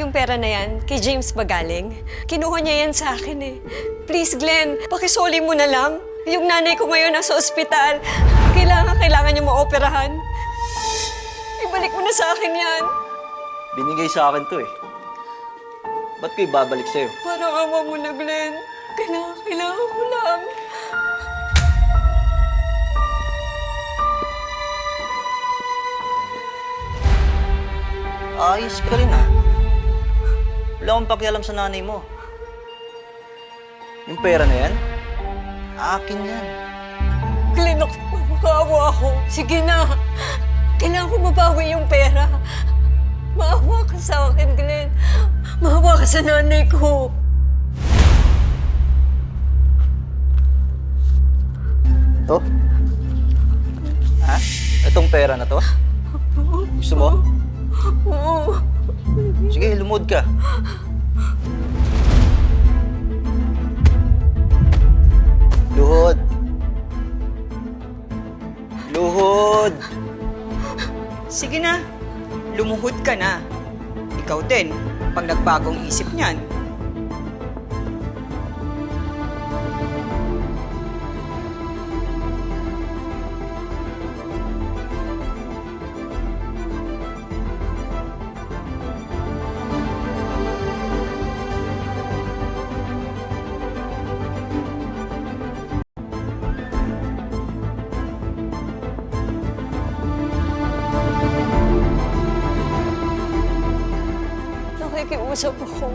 Yung pera na yan, kay James ba galing? Kinuha niya yan sa akin eh. Please, Glenn, pakisoli mo na lang. Yung nanay ko ngayon nasa ospital. Kailangan niya maoperahan. Ibalik mo na sa akin yan. Binigay sa akin to eh. Ba't ko ibabalik sa'yo? Parang awa mo na, Glenn. Kailangan ko lang. Ayos ka rin ah. Wala akong pakialam sa nanay mo. Yung pera na yan, akin yan. Glenn, makakaawa ako. Sige na. Kailangan ko mabawi yung pera. Maawa ka sa akin, Glenn. Maawa ka sa nanay ko. Ito? Ha? Itong pera na to? Gusto mo? Oo. Sige, lumuhod ka. Luhod. Luhod. Sige na, lumuhod ka na. Ikaw din, pag nagbagong isip niyan. Nakikiusap ako.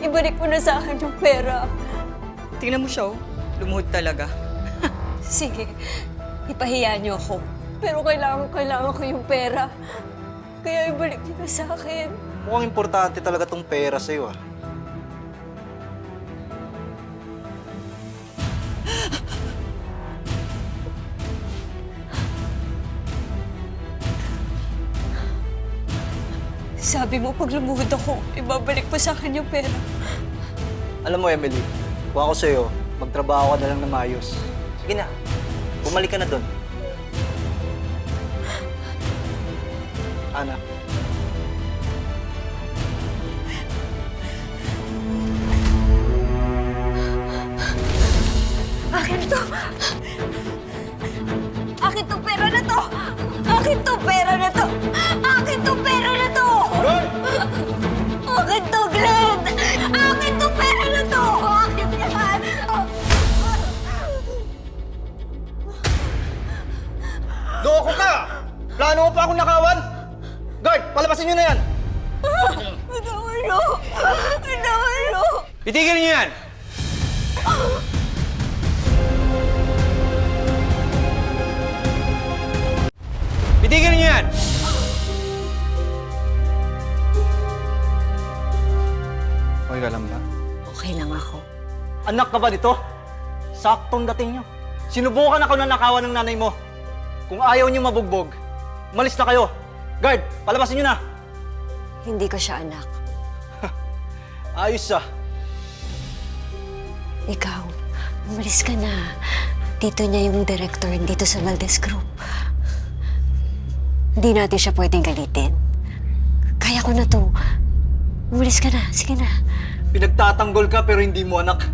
Ibalik mo na sa akin yung pera. Tingnan mo siya, oh. Lumuhod talaga. Sige, ipahiya niyo ako. Pero kailangan ko yung pera. Kaya ibalik niyo na sa akin. Mukhang importante talaga tong pera sa'yo ah. Sabi mo, pag lumuhod ako, ibabalik mo sa akin yung pera. Alam mo, Emily, kung ako sa'yo, magtrabaho ka na lang na maayos. Sige na, bumalik ka na doon. Anak. Akin to! Akin to pera na to! Akin to pera na to! Akin to pera na to! Akin to, Glenn! Akin to pera na to! Akin yan! Loko ka! Plano mo pa akong nakawan? Guard, palabasin nyo na yan! Bitawan mo! Bitawan mo! Itigil nyo yan! Itigil nyo yan! Okay ka lang ba? Okay lang ako. Anak ka ba dito? Saktong dating nyo. Sinubukan ako na nakawan ng nanay mo. Kung ayaw niyo mabugbog, umalis na kayo. Guard, palabasin niyo na. Hindi ko siya anak. Ayos ah. Ikaw, umalis ka na. Tito niya yung director dito sa Valdez Group. Hindi natin siya pwedeng galitin. Kaya ko na to. Umalis ka na. Sige na. Pinagtatanggol ka pero hindi mo anak.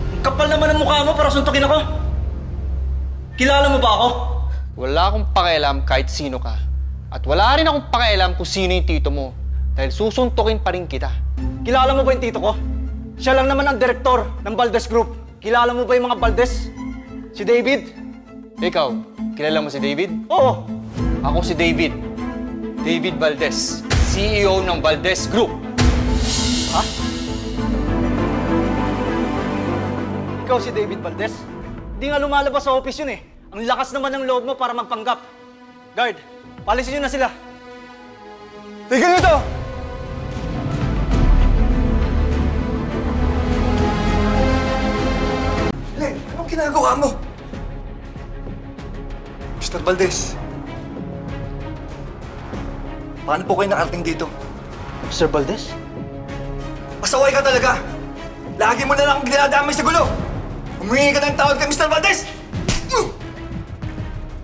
Ang kapal naman ang mukha mo para suntukin ako. Kilala mo ba ako? Wala akong pakialam kahit sino ka. At wala rin akong pakialam kung sino yung tito mo. Dahil susuntukin pa rin kita. Kilala mo ba yung tito ko? Siya lang naman ang direktor ng Valdez Group. Kilala mo ba yung mga Valdez? Si David? Ikaw, kilala mo si David? Oo. Ako si David. David Valdez, CEO ng Valdez Group. Ha? Ikaw si David Valdez? Hindi nga lumalabas sa office yun eh. Ang lakas naman ng loob mo para magpanggap. Guard, palisin nyo na sila. Tigil nyo to! Len, anong ginagawa mo? Mr. Valdez. Paano po kayo nakarating dito? Sir Valdez? Pasaway ka talaga! Lagi mo na lang akong dinadamay sa gulo! Humingi ka ng tawad kay Mr. Valdez!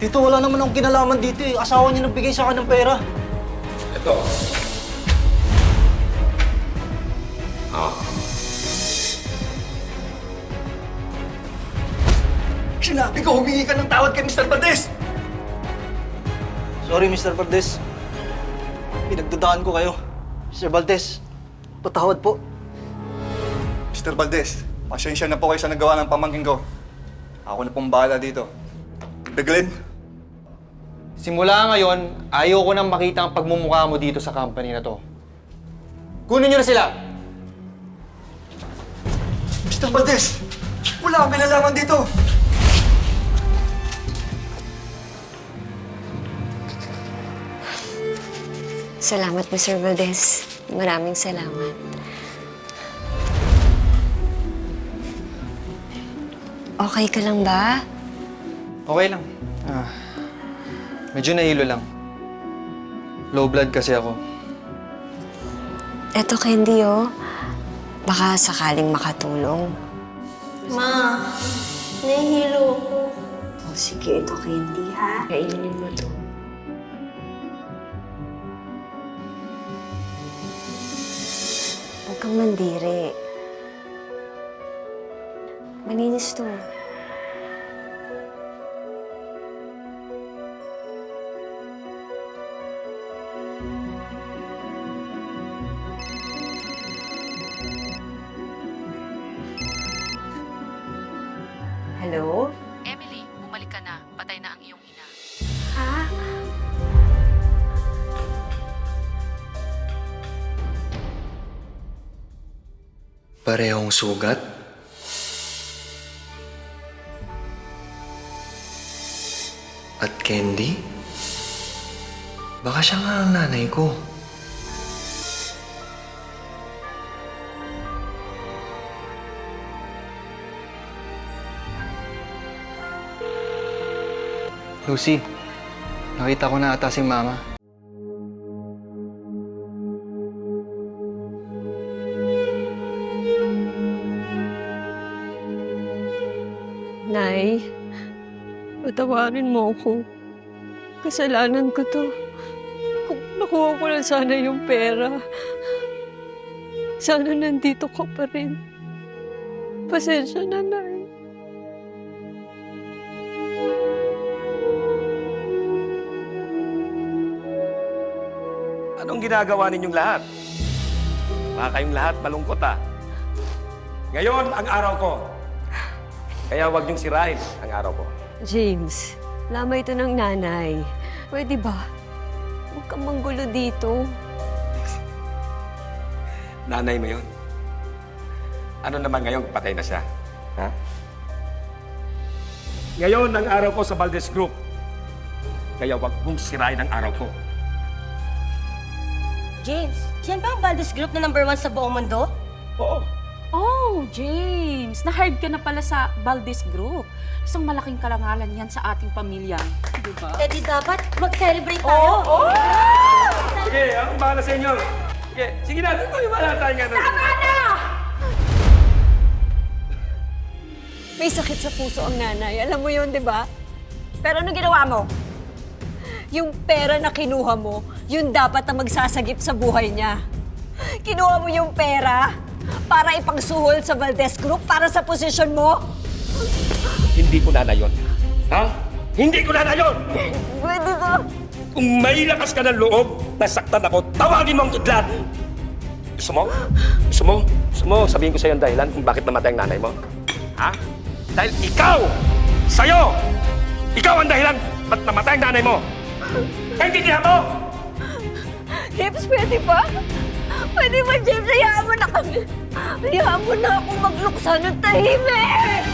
Tito, wala naman akong kinalaman dito eh. Asawa niya nagbigay sa akin ng pera. Ito. Ah. Sinabi ko, humingi ka ng tawad kay Mr. Valdez! Sorry, Mr. Valdez. Pinagdadaan ko kayo. Mr. Valdez, patawad po. Mr. Valdez, pasensya na po kayo sa nagawa ng pamangkin ko. Ako na pong bahala dito. Glenn, Simula ngayon, ayaw ko nang makita ang pagmumukha mo dito sa company na to. Kunin niyo na sila! Mr. Valdez, wala akong kinalaman dito. Salamat, Mr. Valdez. Maraming salamat. Okay ka lang ba? Okay lang. Medyo nahilo lang. Low blood kasi ako. Eto, Candy, oh. Baka sakaling makatulong. Ma, nahihilo ko. Oh, sige, ito, Candy, ha? Kainin mo to. Huwag kang mandiri. Malinis to. Hello? Emily, bumalik ka na. Patay na ang iyong ina. Ha? Parehong sugat? At Candy? Baka siya nga ang nanay ko. Lucy, nakita ko na ata si Mama. Nay, patawarin mo ako. Kasalanan ko to. Kung nakuha ko lang sana yung pera, sana nandito ka pa rin. Pasensya na, Nay. Anong ginagawa ninyong lahat? Baka kayong lahat malungkot ah. Ngayon ang araw ko. Kaya huwag niyong sirain ang araw ko. James, lamay ito ng nanay. Pwede ba? Huwag kang manggulo dito. Nanay mo yun. Ano naman ngayon patay na siya? Ha? Ngayon ang araw ko sa Valdez Group. Kaya huwag mong sirain ang araw ko. James, yan ba ang Valdez Group na #1 sa buong mundo? Oo. Oh, James! Na-hired ka na pala sa Valdez Group. Isang malaking karangalan yan sa ating pamilya. Di ba? Eh di dapat mag-celebrate tayo. Sige, akong bahala sa inyo. Sige, sige na. Wala tayong ano. May sakit sa puso ang nanay. Alam mo yun, di ba? Pero ano ginawa mo? Yung pera na kinuha mo, yun dapat na magsasagip sa buhay niya. Kinuha mo yung pera para ipangsuhol sa Valdez Group para sa posisyon mo. Hindi ko na yun. Ha? Hindi ko na yun! Pwede ka. Kung may lakas ka ng loob, nasaktan ako, tawagin mo ang kidlat! Gusto mo? Gusto mo? Gusto mo sabihin ko sa'yo ang dahilan kung bakit namatay ang nanay mo? Ha? Dahil ikaw! Sa'yo! Ikaw ang dahilan ba't namatay ang nanay mo! Naintindihan mo? James, pwede ba? Pwede ba, James? Hayaan mo na kami. Hayaan mo na akong magluksa ng tahimik!